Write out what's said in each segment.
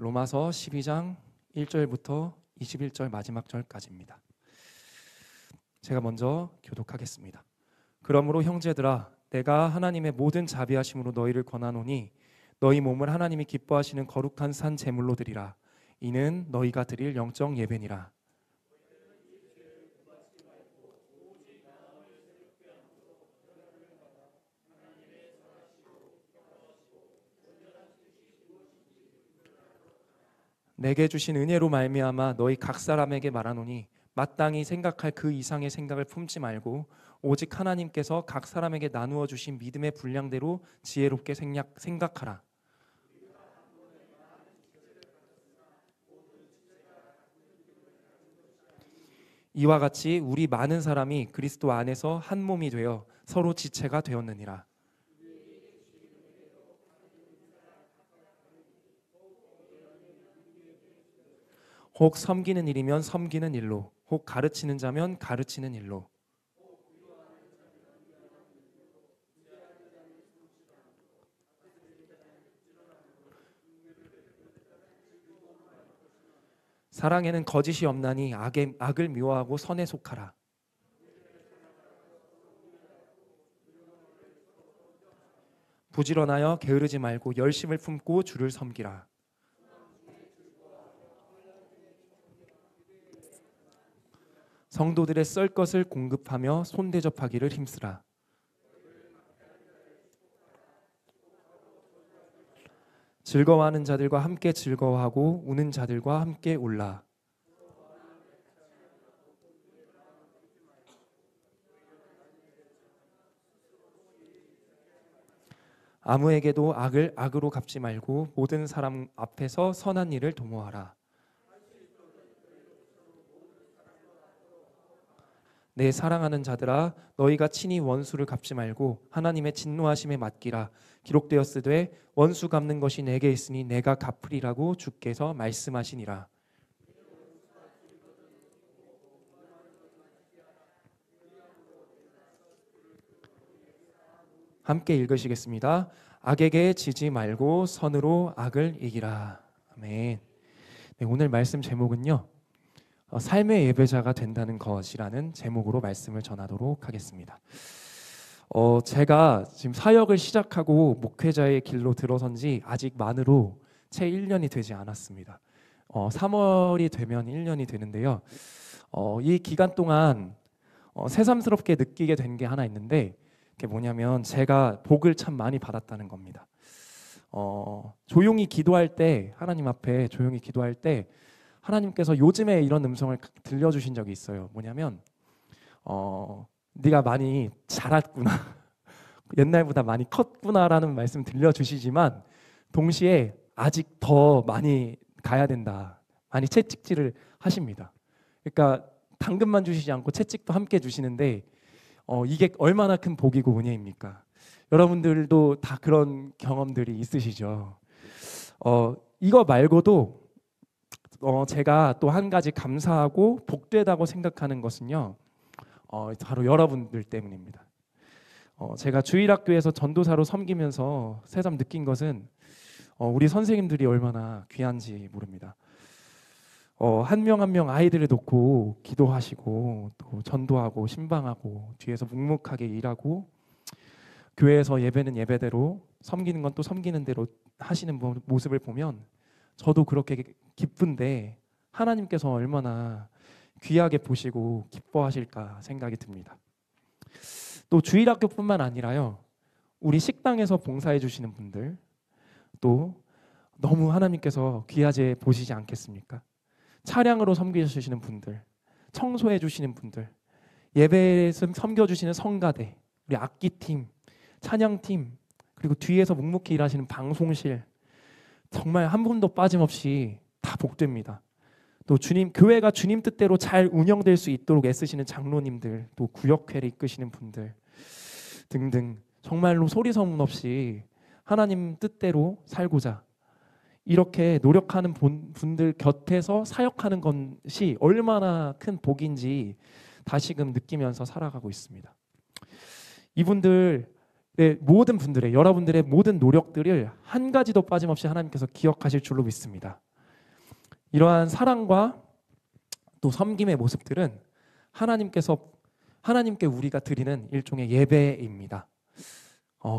로마서 12장 1절부터 21절 마지막 절까지입니다. 제가 먼저 교독하겠습니다. 그러므로 형제들아, 내가 하나님의 모든 자비하심으로 너희를 권하노니 너희 몸을 하나님이 기뻐하시는 거룩한 산 제물로 드리라. 이는 너희가 드릴 영적 예배니라. 내게 주신 은혜로 말미암아 너희 각 사람에게 말하노니 마땅히 생각할 그 이상의 생각을 품지 말고 오직 하나님께서 각 사람에게 나누어 주신 믿음의 분량대로 지혜롭게 생각하라. 이와 같이 우리 많은 사람이 그리스도 안에서 한 몸이 되어 서로 지체가 되었느니라. 혹 섬기는 일이면 섬기는 일로, 혹 가르치는 자면 가르치는 일로. 사랑에는 거짓이 없나니 악을 미워하고 선에 속하라. 부지런하여 게으르지 말고 열심을 품고 주를 섬기라. 성도들의 썰 것을 공급하며 손대접하기를 힘쓰라. 즐거워하는 자들과 함께 즐거워하고 우는 자들과 함께 울라. 아무에게도 악을 악으로 갚지 말고 모든 사람 앞에서 선한 일을 도모하라. 내 사랑하는 자들아, 너희가 친히 원수를 갚지 말고 하나님의 진노하심에 맡기라. 기록되었으되 원수 갚는 것이 내게 있으니 내가 갚으리라고 주께서 말씀하시니라. 함께 읽으시겠습니다. 악에게 지지 말고 선으로 악을 이기라. 아멘. 네, 오늘 말씀 제목은요, 삶의 예배자가 된다는 것이라는 제목으로 말씀을 전하도록 하겠습니다. 제가 지금 사역을 시작하고 목회자의 길로 들어선 지 아직 만으로 채 1년이 되지 않았습니다. 3월이 되면 1년이 되는데요. 이 기간 동안 새삼스럽게 느끼게 된 게 하나 있는데, 그게 뭐냐면 제가 복을 참 많이 받았다는 겁니다. 조용히 기도할 때, 하나님 앞에 조용히 기도할 때 하나님께서 요즘에 이런 음성을 들려주신 적이 있어요. 뭐냐면 네가 많이 자랐구나, 옛날보다 많이 컸구나라는 말씀 들려주시지만 동시에 아직 더 많이 가야 된다, 많이 채찍질을 하십니다. 그러니까 당근만 주시지 않고 채찍도 함께 주시는데 이게 얼마나 큰 복이고 은혜입니까? 여러분들도 다 그런 경험들이 있으시죠? 이거 말고도 제가 또 한 가지 감사하고 복되다고 생각하는 것은요, 바로 여러분들 때문입니다. 제가 주일학교에서 전도사로 섬기면서 새삼 느낀 것은 우리 선생님들이 얼마나 귀한지 모릅니다. 한 명 한 명 아이들을 놓고 기도하시고 또 전도하고 신방하고 뒤에서 묵묵하게 일하고 교회에서 예배는 예배대로 섬기는 건 또 섬기는 대로 하시는 모습을 보면 저도 그렇게 기쁜데 하나님께서 얼마나 귀하게 보시고 기뻐하실까 생각이 듭니다. 또 주일학교뿐만 아니라요, 우리 식당에서 봉사해 주시는 분들 또 너무 하나님께서 귀하게 보시지 않겠습니까? 차량으로 섬겨주시는 분들, 청소해 주시는 분들, 예배에서 섬겨주시는 성가대, 우리 악기팀, 찬양팀, 그리고 뒤에서 묵묵히 일하시는 방송실, 정말 한 분도 빠짐없이 다 복됩니다. 또 교회가 주님 뜻대로 잘 운영될 수 있도록 애쓰시는 장로님들, 또 구역회를 이끄시는 분들 등등, 정말로 소리 소문 없이 하나님 뜻대로 살고자 이렇게 노력하는 분들 곁에서 사역하는 것이 얼마나 큰 복인지 다시금 느끼면서 살아가고 있습니다. 이분들의 모든 분들의, 여러분들의 모든 노력들을 한 가지도 빠짐없이 하나님께서 기억하실 줄로 믿습니다. 이러한 사랑과 또 섬김의 모습들은 하나님께 우리가 드리는 일종의 예배입니다.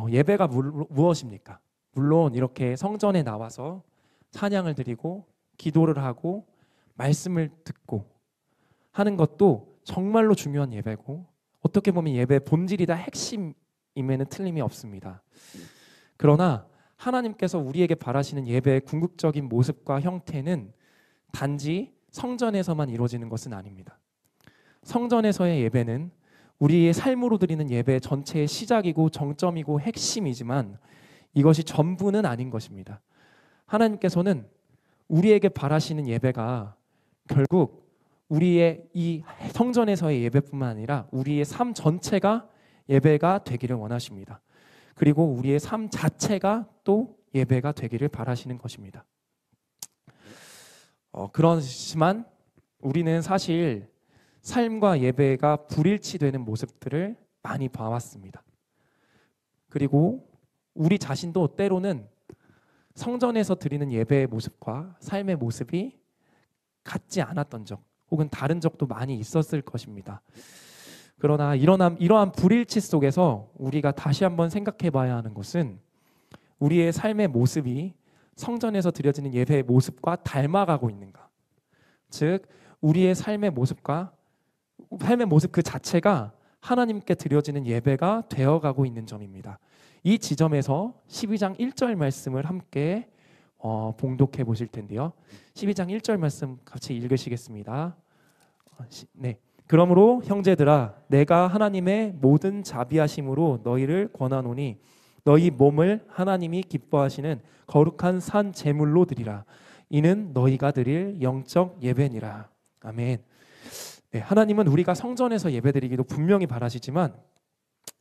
예배가 무엇입니까? 물론 이렇게 성전에 나와서 찬양을 드리고 기도를 하고 말씀을 듣고 하는 것도 정말로 중요한 예배고, 어떻게 보면 예배의 본질이 다 핵심임에는 틀림이 없습니다. 그러나 하나님께서 우리에게 바라시는 예배의 궁극적인 모습과 형태는 단지 성전에서만 이루어지는 것은 아닙니다. 성전에서의 예배는 우리의 삶으로 드리는 예배 전체의 시작이고 정점이고 핵심이지만 이것이 전부는 아닌 것입니다. 하나님께서는 우리에게 바라시는 예배가 결국 우리의 이 성전에서의 예배뿐만 아니라 우리의 삶 전체가 예배가 되기를 원하십니다. 그리고 우리의 삶 자체가 또 예배가 되기를 바라시는 것입니다. 그렇지만 우리는 사실 삶과 예배가 불일치되는 모습들을 많이 봐왔습니다. 그리고 우리 자신도 때로는 성전에서 드리는 예배의 모습과 삶의 모습이 같지 않았던 적 혹은 다른 적도 많이 있었을 것입니다. 그러나 이러한 불일치 속에서 우리가 다시 한번 생각해 봐야 하는 것은 우리의 삶의 모습이 성전에서 드려지는 예배의 모습과 닮아가고 있는가. 즉 우리의 삶의 모습 그 자체가 하나님께 드려지는 예배가 되어가고 있는 점입니다. 이 지점에서 12장 1절 말씀을 함께 봉독해 보실 텐데요. 12장 1절 말씀 같이 읽으시겠습니다. 네. 그러므로 형제들아 내가 하나님의 모든 자비하심으로 너희를 권하노니 너희 몸을 하나님이 기뻐하시는 거룩한 산 제물로 드리라. 이는 너희가 드릴 영적 예배니라. 아멘. 네, 하나님은 우리가 성전에서 예배드리기도 분명히 바라시지만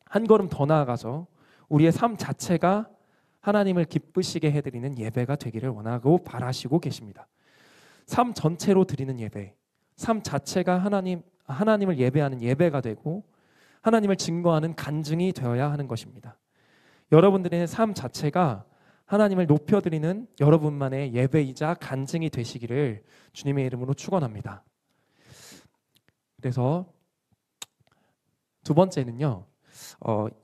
한 걸음 더 나아가서 우리의 삶 자체가 하나님을 기쁘시게 해드리는 예배가 되기를 원하고 바라시고 계십니다. 삶 전체로 드리는 예배, 삶 자체가 하나님을 예배하는 예배가 되고 하나님을 증거하는 간증이 되어야 하는 것입니다. 여러분들의 삶 자체가 하나님을 높여드리는 여러분만의 예배이자 간증이 되시기를 주님의 이름으로 축원합니다. 그래서 두 번째는요,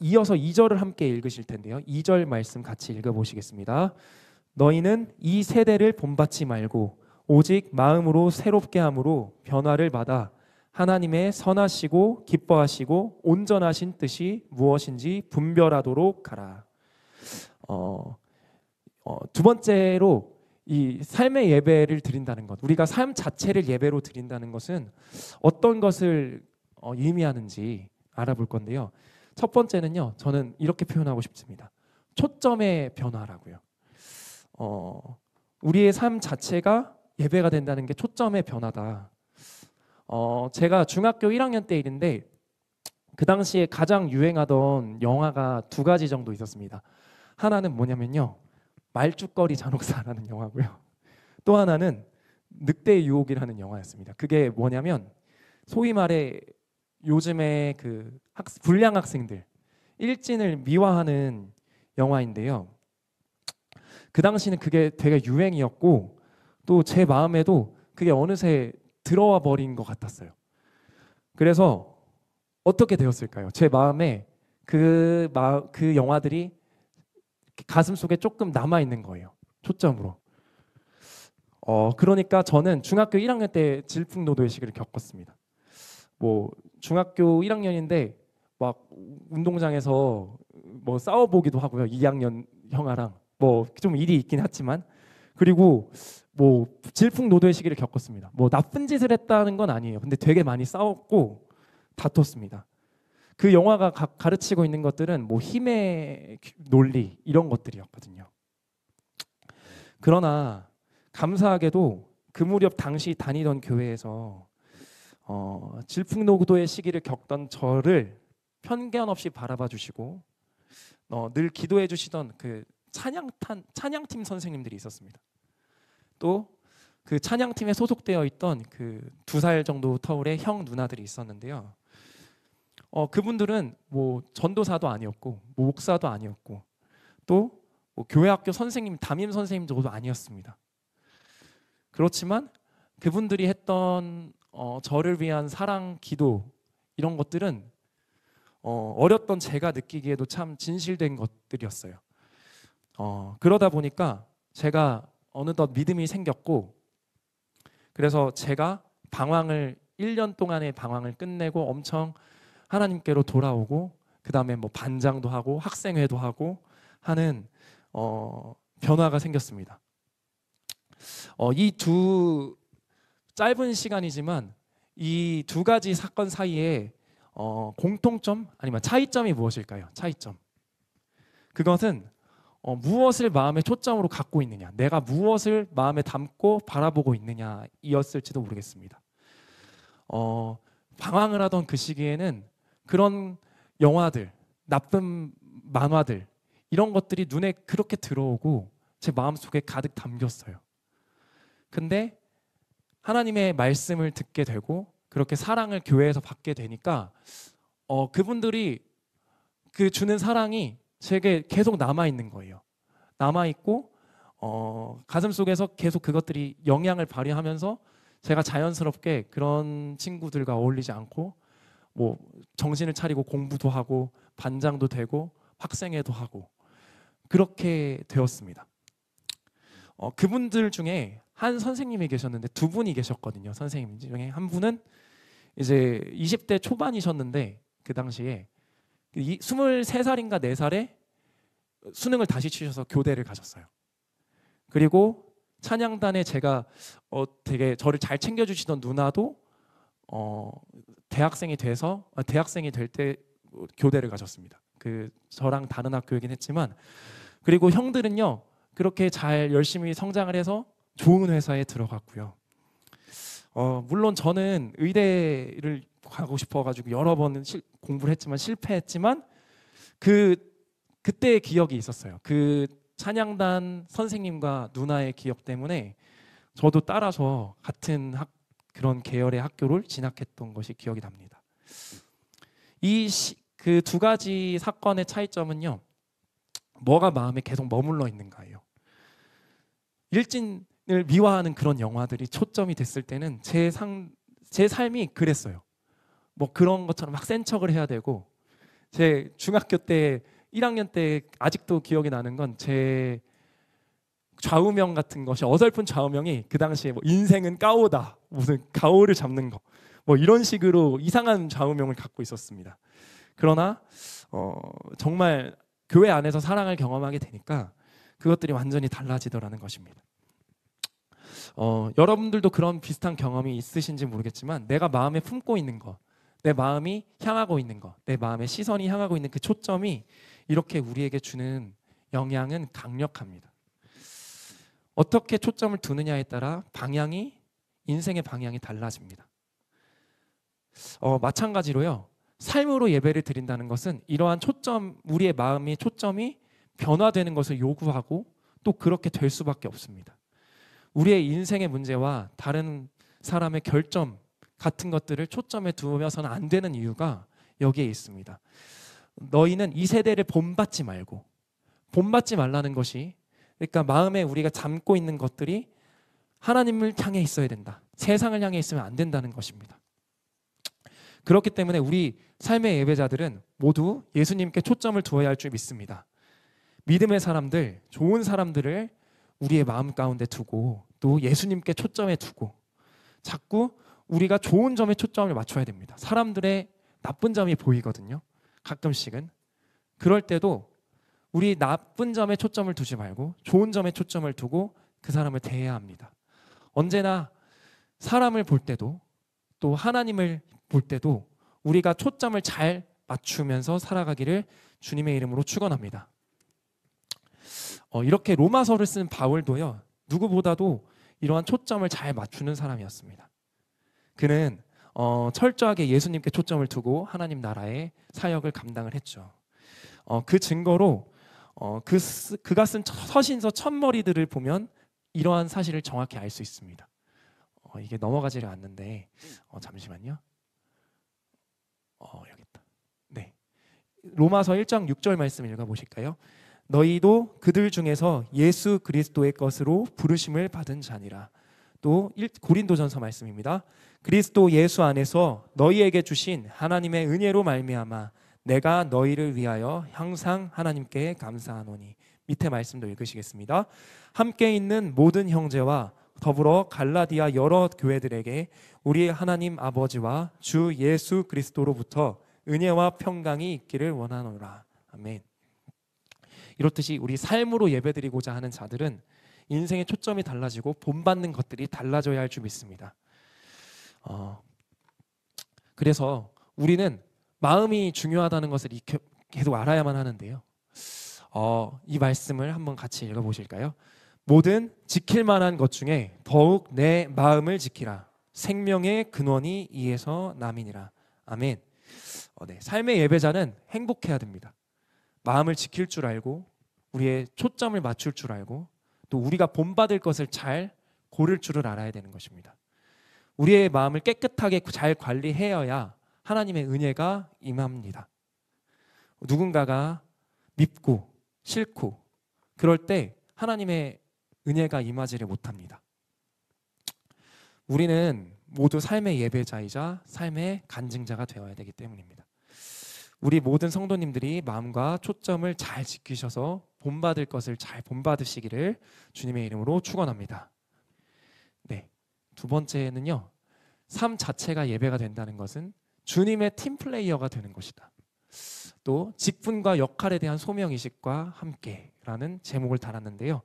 이어서 2절을 함께 읽으실 텐데요. 2절 말씀 같이 읽어보시겠습니다. 너희는 이 세대를 본받지 말고 오직 마음으로 새롭게 함으로 변화를 받아 하나님의 선하시고 기뻐하시고 온전하신 뜻이 무엇인지 분별하도록 하라. 두 번째로 이 삶의 예배를 드린다는 것, 우리가 삶 자체를 예배로 드린다는 것은 어떤 것을 의미하는지 알아볼 건데요. 첫 번째는요, 저는 이렇게 표현하고 싶습니다. 초점의 변화라고요. 우리의 삶 자체가 예배가 된다는 게 초점의 변화다. 제가 중학교 1학년 때 일인데 그 당시에 가장 유행하던 영화가 두 가지 정도 있었습니다. 하나는 뭐냐면요, 말죽거리 잔혹사라는 영화고요. 또 하나는 늑대의 유혹이라는 영화였습니다. 그게 뭐냐면 소위 말해 요즘에 그 불량 학생들 일진을 미화하는 영화인데요. 그 당시는 그게 되게 유행이었고 또 제 마음에도 그게 어느새 들어와 버린 것 같았어요. 그래서 어떻게 되었을까요? 제 마음에 그 영화들이 가슴 속에 조금 남아 있는 거예요. 초점으로. 그러니까 저는 중학교 1학년 때 질풍노도의 시기를 겪었습니다. 뭐 중학교 1학년인데 막 운동장에서 뭐 싸워보기도 하고요. 2학년 형아랑 뭐 좀 일이 있긴 했지만, 그리고 뭐 질풍노도의 시기를 겪었습니다. 뭐 나쁜 짓을 했다는 건 아니에요. 근데 되게 많이 싸웠고 다퉜습니다. 그 영화가 가르치고 있는 것들은 뭐 힘의 논리 이런 것들이었거든요. 그러나 감사하게도 그 무렵 당시 다니던 교회에서 질풍노도의 시기를 겪던 저를 편견 없이 바라봐 주시고 늘 기도해 주시던 그 찬양팀 선생님들이 있었습니다. 또 그 찬양팀에 소속되어 있던 그 2살 정도 터울의 형 누나들이 있었는데요. 그분들은 뭐 전도사도 아니었고 목사도 아니었고 또 뭐 교회학교 선생님, 담임 선생님도 아니었습니다. 그렇지만 그분들이 했던 저를 위한 사랑, 기도 이런 것들은 어렸던 제가 느끼기에도 참 진실된 것들이었어요. 그러다 보니까 제가 어느덧 믿음이 생겼고, 그래서 제가 방황을 1년 동안의 방황을 끝내고 엄청 하나님께로 돌아오고, 그 다음에 뭐 반장도 하고 학생회도 하고 하는 변화가 생겼습니다. 이 두 짧은 시간이지만 이 두 가지 사건 사이에 공통점 아니면 차이점이 무엇일까요? 차이점. 그것은 무엇을 마음의 초점으로 갖고 있느냐, 내가 무엇을 마음에 담고 바라보고 있느냐이었을지도 모르겠습니다. 방황을 하던 그 시기에는 그런 영화들, 나쁜 만화들 이런 것들이 눈에 그렇게 들어오고 제 마음속에 가득 담겼어요. 근데 하나님의 말씀을 듣게 되고 그렇게 사랑을 교회에서 받게 되니까 그분들이 그 주는 사랑이 제게 계속 남아있는 거예요. 남아있고 가슴속에서 계속 그것들이 영향을 발휘하면서 제가 자연스럽게 그런 친구들과 어울리지 않고 뭐 정신을 차리고 공부도 하고 반장도 되고 학생회도 하고 그렇게 되었습니다. 그분들 중에 한 선생님이 계셨는데 두 분이 계셨거든요. 선생님 중에 한 분은 이제 20대 초반이셨는데 그 당시에 23살인가 4살에 수능을 다시 치셔서 교대를 가셨어요. 그리고 찬양단에 제가 되게 저를 잘 챙겨주시던 누나도 대학생이 될 때 교대를 가셨습니다. 그 저랑 다른 학교이긴 했지만, 그리고 형들은요 그렇게 잘 열심히 성장을 해서 좋은 회사에 들어갔고요. 물론 저는 의대를 가고 싶어가지고 여러 번 공부를 했지만 실패했지만 그때의 기억이 있었어요. 그 찬양단 선생님과 누나의 기억 때문에 저도 따라서 같은 그런 계열의 학교를 진학했던 것이 기억이 납니다. 그 두 가지 사건의 차이점은요, 뭐가 마음에 계속 머물러 있는가예요. 일진을 미화하는 그런 영화들이 초점이 됐을 때는 제 삶이 그랬어요. 뭐 그런 것처럼 막 센 척을 해야 되고, 제 중학교 때 1학년 때 아직도 기억이 나는 건 제 좌우명 같은 것이, 어설픈 좌우명이 그 당시에 뭐 인생은 까오다, 무슨 가오를 잡는 거, 뭐 이런 식으로 이상한 좌우명을 갖고 있었습니다. 그러나 정말 교회 안에서 사랑을 경험하게 되니까 그것들이 완전히 달라지더라는 것입니다. 여러분들도 그런 비슷한 경험이 있으신지 모르겠지만, 내가 마음에 품고 있는 것, 내 마음이 향하고 있는 것, 내 마음의 시선이 향하고 있는 그 초점이 이렇게 우리에게 주는 영향은 강력합니다. 어떻게 초점을 두느냐에 따라 인생의 방향이 달라집니다. 마찬가지로요, 삶으로 예배를 드린다는 것은 이러한 우리의 마음의 초점이 변화되는 것을 요구하고 또 그렇게 될 수밖에 없습니다. 우리의 인생의 문제와 다른 사람의 결점 같은 것들을 초점에 두면서는 안 되는 이유가 여기에 있습니다. 너희는 이 세대를 본받지 말라는 것이, 그러니까 마음에 우리가 담고 있는 것들이 하나님을 향해 있어야 된다, 세상을 향해 있으면 안 된다는 것입니다. 그렇기 때문에 우리 삶의 예배자들은 모두 예수님께 초점을 두어야 할 줄 믿습니다. 믿음의 사람들, 좋은 사람들을 우리의 마음 가운데 두고 또 예수님께 초점에 두고 자꾸 우리가 좋은 점에 초점을 맞춰야 됩니다. 사람들의 나쁜 점이 보이거든요, 가끔씩은. 그럴 때도 우리 나쁜 점에 초점을 두지 말고 좋은 점에 초점을 두고 그 사람을 대해야 합니다. 언제나 사람을 볼 때도 또 하나님을 볼 때도 우리가 초점을 잘 맞추면서 살아가기를 주님의 이름으로 축원합니다. 이렇게 로마서를 쓴 바울도요, 누구보다도 이러한 초점을 잘 맞추는 사람이었습니다. 그는 철저하게 예수님께 초점을 두고 하나님 나라의 사역을 감당을 했죠. 그 증거로 그가 쓴 서신서 첫머리들을 보면 이러한 사실을 정확히 알 수 있습니다. 이게 넘어가지를 않는데 잠시만요. 여기 있다. 네, 로마서 1장 6절 말씀 읽어보실까요? 너희도 그들 중에서 예수 그리스도의 것으로 부르심을 받은 자니라. 또 고린도전서 말씀입니다. 그리스도 예수 안에서 너희에게 주신 하나님의 은혜로 말미암아 내가 너희를 위하여 항상 하나님께 감사하노니. 밑에 말씀도 읽으시겠습니다. 함께 있는 모든 형제와 더불어 갈라디아 여러 교회들에게 우리 하나님 아버지와 주 예수 그리스도로부터 은혜와 평강이 있기를 원하노라. 아멘. 이렇듯이 우리 삶으로 예배드리고자 하는 자들은 인생의 초점이 달라지고 본받는 것들이 달라져야 할 줄 믿습니다. 그래서 우리는 마음이 중요하다는 것을 계속 알아야만 하는데요. 이 말씀을 한번 같이 읽어보실까요? 모든 지킬 만한 것 중에 더욱 내 마음을 지키라. 생명의 근원이 이에서 남이니라. 아멘. 네, 삶의 예배자는 행복해야 됩니다. 마음을 지킬 줄 알고 우리의 초점을 맞출 줄 알고 또 우리가 본받을 것을 잘 고를 줄을 알아야 되는 것입니다. 우리의 마음을 깨끗하게 잘 관리해야 하나님의 은혜가 임합니다. 누군가가 밉고 싫고 그럴 때 하나님의 은혜가 임하지를 못합니다. 우리는 모두 삶의 예배자이자 삶의 간증자가 되어야 되기 때문입니다. 우리 모든 성도님들이 마음과 초점을 잘 지키셔서 본받을 것을 잘 본받으시기를 주님의 이름으로 축원합니다. 네, 두 번째는요. 삶 자체가 예배가 된다는 것은 주님의 팀플레이어가 되는 것이다. 또 직분과 역할에 대한 소명의식과 함께라는 제목을 달았는데요.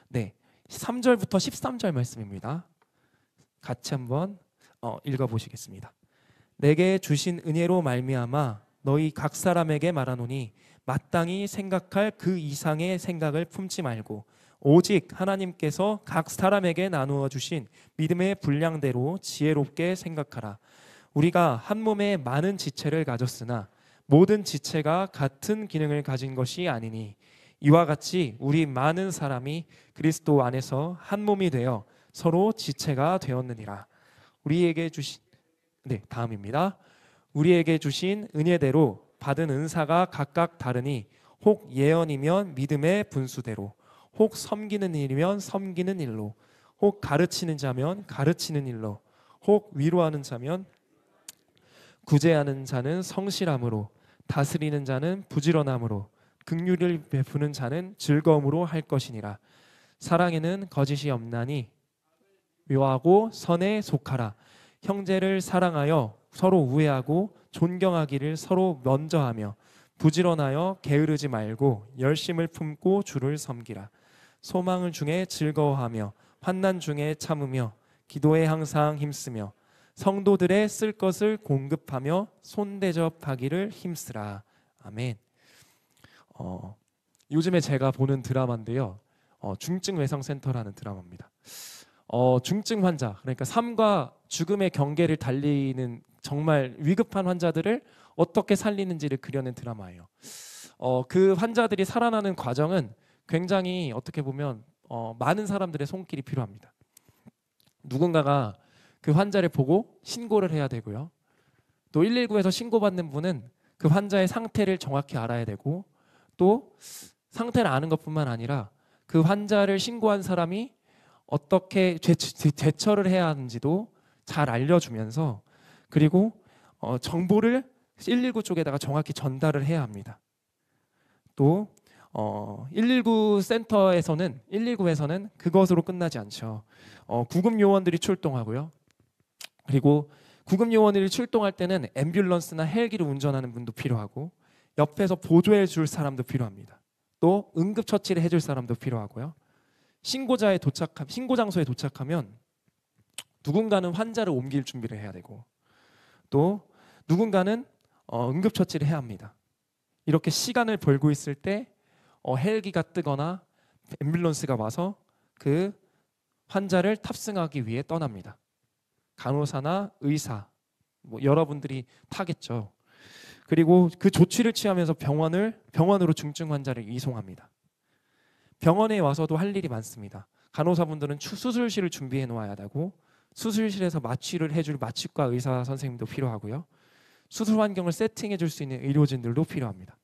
네, 3절부터 13절 말씀입니다. 같이 한번 읽어보시겠습니다. 내게 주신 은혜로 말미암아 너희 각 사람에게 말하노니 마땅히 생각할 그 이상의 생각을 품지 말고 오직 하나님께서 각 사람에게 나누어 주신 믿음의 분량대로 지혜롭게 생각하라. 우리가 한 몸에 많은 지체를 가졌으나 모든 지체가 같은 기능을 가진 것이 아니니 이와 같이 우리 많은 사람이 그리스도 안에서 한 몸이 되어 서로 지체가 되었느니라. 우리에게 주신 다음입니다. 우리에게 주신 은혜대로 받은 은사가 각각 다르니 혹 예언이면 믿음의 분수대로 혹 섬기는 일이면 섬기는 일로 혹 가르치는 자면 가르치는 일로 혹 위로하는 자면 구제하는 자는 성실함으로 다스리는 자는 부지런함으로 긍휼을 베푸는 자는 즐거움으로 할 것이니라. 사랑에는 거짓이 없나니 묘하고 선에 속하라. 형제를 사랑하여 서로 우애하고 존경하기를 서로 먼저 하며 부지런하여 게으르지 말고 열심을 품고 주를 섬기라. 소망을 중에 즐거워하며 환난 중에 참으며 기도에 항상 힘쓰며 성도들의 쓸 것을 공급하며 손대접하기를 힘쓰라. 아멘. 요즘에 제가 보는 드라마인데요. 중증외상센터라는 드라마입니다. 중증 환자, 그러니까 삶과 죽음의 경계를 달리는 정말 위급한 환자들을 어떻게 살리는지를 그려낸 드라마예요. 그 환자들이 살아나는 과정은 굉장히 어떻게 보면 많은 사람들의 손길이 필요합니다. 누군가가 그 환자를 보고 신고를 해야 되고요. 또 119에서 신고받는 분은 그 환자의 상태를 정확히 알아야 되고 또 상태를 아는 것뿐만 아니라 그 환자를 신고한 사람이 어떻게 대처를 해야 하는지도 잘 알려주면서 그리고 정보를 119 쪽에다가 정확히 전달을 해야 합니다. 또 119 센터에서는 119에서는 그것으로 끝나지 않죠. 구급 요원들이 출동하고요. 그리고 구급 요원들이 출동할 때는 앰뷸런스나 헬기를 운전하는 분도 필요하고 옆에서 보조해 줄 사람도 필요합니다. 또 응급 처치를 해줄 사람도 필요하고요. 신고 장소에 도착하면 누군가는 환자를 옮길 준비를 해야 되고 또 누군가는 응급 처치를 해야 합니다. 이렇게 시간을 벌고 있을 때 헬기가 뜨거나 앰뷸런스가 와서 그 환자를 탑승하기 위해 떠납니다. 간호사나 의사, 여러분들이 타겠죠. 그리고 그 조치를 취하면서 병원으로 중증 환자를 이송합니다. 병원에 와서도 할 일이 많습니다. 간호사분들은 수술실을 준비해 놓아야 되고 수술실에서 마취를 해줄 마취과 의사 선생님도 필요하고요. 수술 환경을 세팅해 줄 수 있는 의료진들도 필요합니다.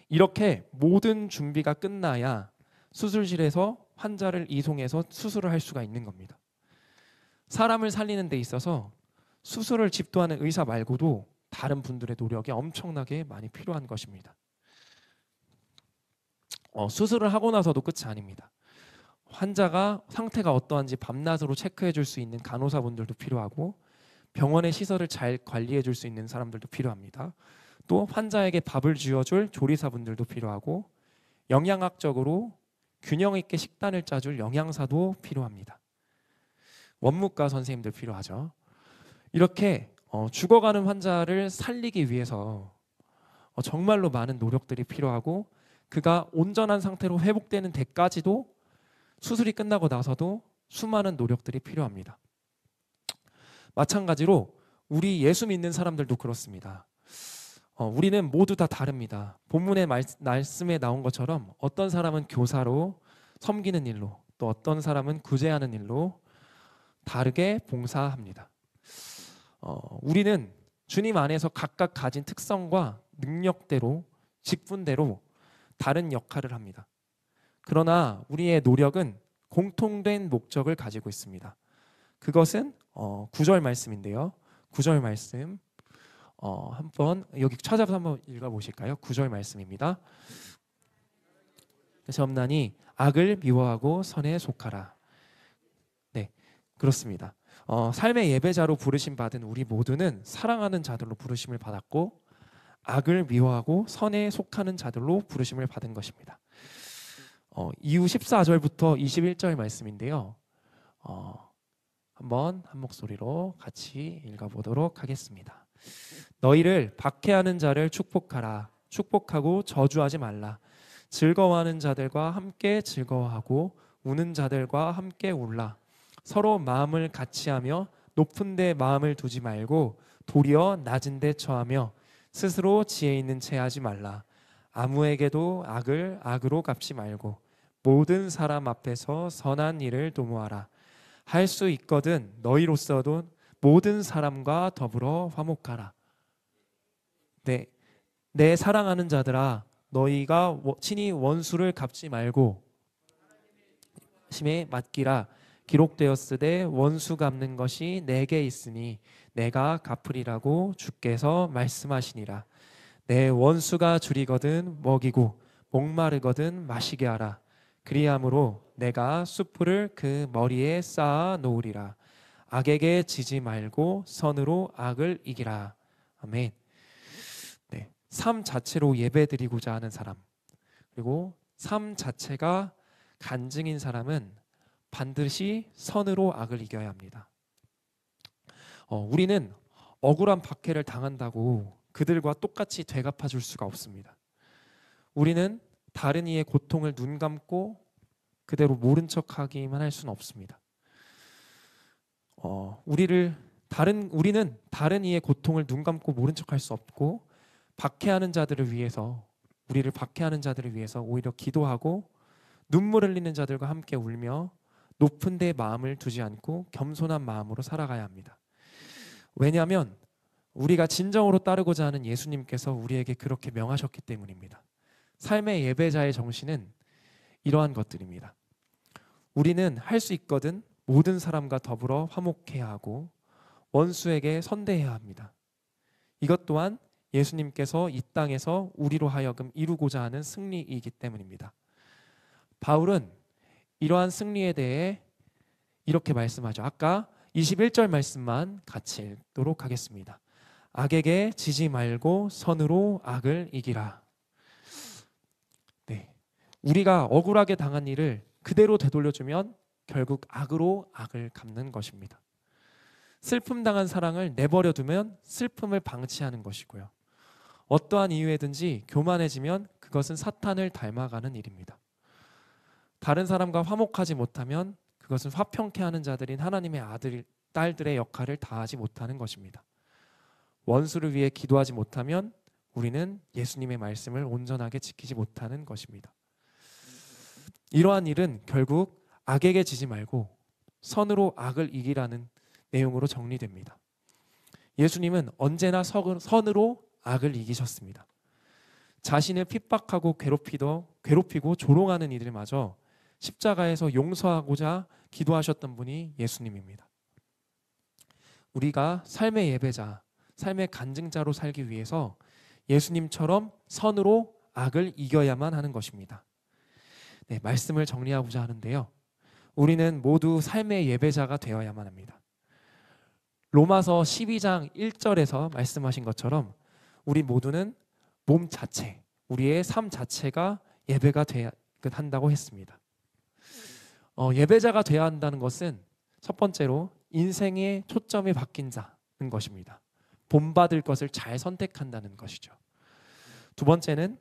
이렇게 모든 준비가 끝나야 수술실에서 환자를 이송해서 수술을 할 수가 있는 겁니다. 사람을 살리는 데 있어서 수술을 집도하는 의사 말고도 다른 분들의 노력이 엄청나게 많이 필요한 것입니다. 수술을 하고 나서도 끝이 아닙니다. 환자가 상태가 어떠한지 밤낮으로 체크해 줄 수 있는 간호사분들도 필요하고, 병원의 시설을 잘 관리해 줄 수 있는 사람들도 필요합니다. 또 환자에게 밥을 쥐어줄 조리사분들도 필요하고, 영양학적으로 균형 있게 식단을 짜줄 영양사도 필요합니다. 원무과 선생님들 필요하죠. 이렇게 죽어가는 환자를 살리기 위해서 정말로 많은 노력들이 필요하고, 그가 온전한 상태로 회복되는 데까지도, 수술이 끝나고 나서도 수많은 노력들이 필요합니다. 마찬가지로 우리 예수 믿는 사람들도 그렇습니다. 우리는 모두 다 다릅니다. 본문의 말씀에 나온 것처럼 어떤 사람은 교사로 섬기는 일로, 또 어떤 사람은 구제하는 일로 다르게 봉사합니다. 우리는 주님 안에서 각각 가진 특성과 능력대로, 직분대로 다른 역할을 합니다. 그러나 우리의 노력은 공통된 목적을 가지고 있습니다. 그것은 9절 말씀인데요. 9절 말씀 한번 여기 찾아서 한번 읽어보실까요? 9절 말씀입니다. 점나니 악을 미워하고 선에 속하라. 네, 그렇습니다. 삶의 예배자로 부르심 받은 우리 모두는 사랑하는 자들로 부르심을 받았고, 악을 미워하고 선에 속하는 자들로 부르심을 받은 것입니다. 이후 14절부터 21절 말씀인데요. 한번 한 목소리로 같이 읽어보도록 하겠습니다. 너희를 박해하는 자를 축복하라. 축복하고 저주하지 말라. 즐거워하는 자들과 함께 즐거워하고 우는 자들과 함께 울라. 서로 마음을 같이하며 높은 데 마음을 두지 말고 도리어 낮은 데 처하며 스스로 지혜 있는 채 하지 말라. 아무에게도 악을 악으로 갚지 말고 모든 사람 앞에서 선한 일을 도모하라. 할 수 있거든 너희로서도 모든 사람과 더불어 화목하라. 내 사랑하는 자들아, 너희가 친히 원수를 갚지 말고 심에 맡기라. 기록되었으되 원수 갚는 것이 내게 있으니 내가 갚으리라고 주께서 말씀하시니라. 내 원수가 줄이거든 먹이고 목마르거든 마시게 하라. 그리함으로 내가 숯불을 그 머리에 쌓아 놓으리라. 악에게 지지 말고 선으로 악을 이기라. 아멘. 네, 삶 자체로 예배드리고자 하는 사람, 그리고 삶 자체가 간증인 사람은 반드시 선으로 악을 이겨야 합니다. 우리는 억울한 박해를 당한다고 그들과 똑같이 되갚아 줄 수가 없습니다. 우리는 다른 이의 고통을 눈 감고 그대로 모른 척하기만 할 수는 없습니다. 우리는 다른 이의 고통을 눈 감고 모른 척할 수 없고, 우리를 박해하는 자들을 위해서 오히려 기도하고 눈물 흘리는 자들과 함께 울며 높은 데 마음을 두지 않고 겸손한 마음으로 살아가야 합니다. 왜냐하면 우리가 진정으로 따르고자 하는 예수님께서 우리에게 그렇게 명하셨기 때문입니다. 삶의 예배자의 정신은 이러한 것들입니다. 우리는 할 수 있거든 모든 사람과 더불어 화목해야 하고 원수에게 선대해야 합니다. 이것 또한 예수님께서 이 땅에서 우리로 하여금 이루고자 하는 승리이기 때문입니다. 바울은 이러한 승리에 대해 이렇게 말씀하죠. 아까 21절 말씀만 같이 읽도록 하겠습니다. 악에게 지지 말고 선으로 악을 이기라. 네, 우리가 억울하게 당한 일을 그대로 되돌려주면 결국 악으로 악을 갚는 것입니다. 슬픔 당한 사랑을 내버려 두면 슬픔을 방치하는 것이고요. 어떠한 이유에든지 교만해지면 그것은 사탄을 닮아가는 일입니다. 다른 사람과 화목하지 못하면 그것은 화평케 하는 자들인 하나님의 딸들의 역할을 다하지 못하는 것입니다. 원수를 위해 기도하지 못하면 우리는 예수님의 말씀을 온전하게 지키지 못하는 것입니다. 이러한 일은 결국 악에게 지지 말고 선으로 악을 이기라는 내용으로 정리됩니다. 예수님은 언제나 선으로 악을 이기셨습니다. 자신을 핍박하고 괴롭히고 조롱하는 이들마저 십자가에서 용서하고자 기도하셨던 분이 예수님입니다. 우리가 삶의 예배자, 삶의 간증자로 살기 위해서 예수님처럼 선으로 악을 이겨야만 하는 것입니다. 네, 말씀을 정리하고자 하는데요. 우리는 모두 삶의 예배자가 되어야만 합니다. 로마서 12장 1절에서 말씀하신 것처럼 우리 모두는 몸 자체, 우리의 삶 자체가 예배가 되어야 한다고 했습니다. 예배자가 되어야 한다는 것은 첫 번째로 인생의 초점이 바뀐 자는 것입니다. 본받을 것을 잘 선택한다는 것이죠. 두 번째는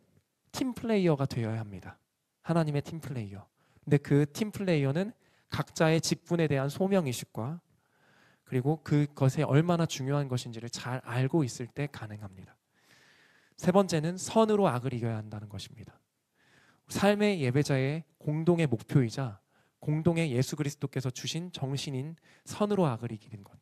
팀플레이어가 되어야 합니다. 하나님의 팀플레이어. 근데 그 팀플레이어는 각자의 직분에 대한 소명의식과 그리고 그것이 얼마나 중요한 것인지를 잘 알고 있을 때 가능합니다. 세 번째는 선으로 악을 이겨야 한다는 것입니다. 삶의 예배자의 공동의 목표이자 공동의 예수 그리스도께서 주신 정신인 선으로 악을 이기는 것.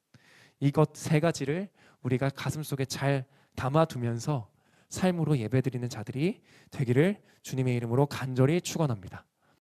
이것 세 가지를 우리가 가슴속에 잘 담아두면서 삶으로 예배드리는 자들이 되기를 주님의 이름으로 간절히 축원합니다.